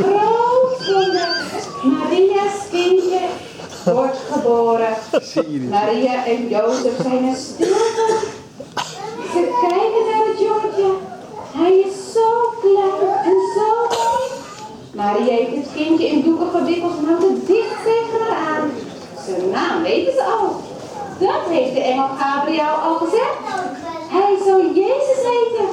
groot wonder. Maria's kindje wordt geboren. Maria en Jozef zijn in stilte. Ze kijken naar het jongetje. Hij is zo klein en zo mooi. Maria heeft het kindje in doeken gewikkeld en houdt het dicht tegen haar aan. Zijn naam weten ze al. Dat heeft de engel Gabriel al gezegd. Hij zou Jezus heten.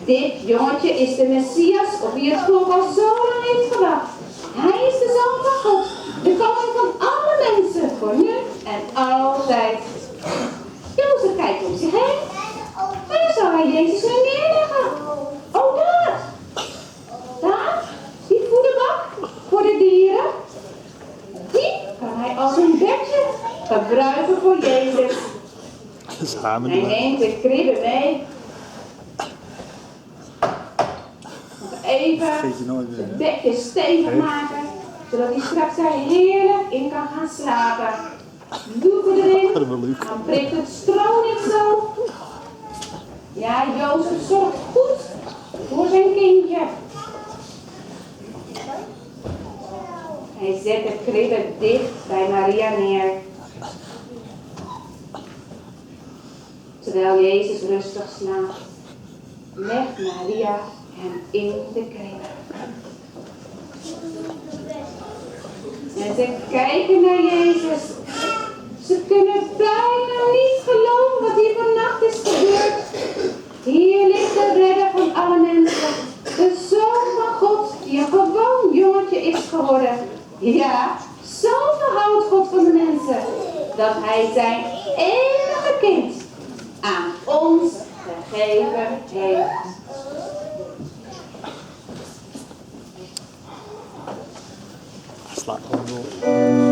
Dit jongetje is de Messias op wie het volk al zo lang heeft gewacht. Hij is de Zoon van God, de koning van alle mensen, voor nu en altijd. Jozef kijkt om zich heen. Waar zou hij Jezus nu neerleggen? Oh, daar! Daar, die voederbak voor de dieren. Die kan hij als een bedje gebruiken voor Jezus. Hij neemt de kribbe mee. Even het bedje stevig maken, zodat hij straks daar heerlijk in kan gaan slapen. Doeken erin, dan prikt het stro niet zo. Ja, Jozef zorgt goed voor zijn kindje. Hij zet de kribbe dicht bij Maria neer. Terwijl Jezus rustig slaapt, legt Maria hem in de kribbe. En ze kijken naar Jezus. Ze kunnen bijna niet geloven wat hier vannacht is gebeurd. Hier ligt de redder van alle mensen. De Zoon van God, die een gewoon jongetje is geworden. Ja, zoveel houdt God van de mensen, dat hij zijn enige kind aan ons gegeven heeft. Slaat gewoon door.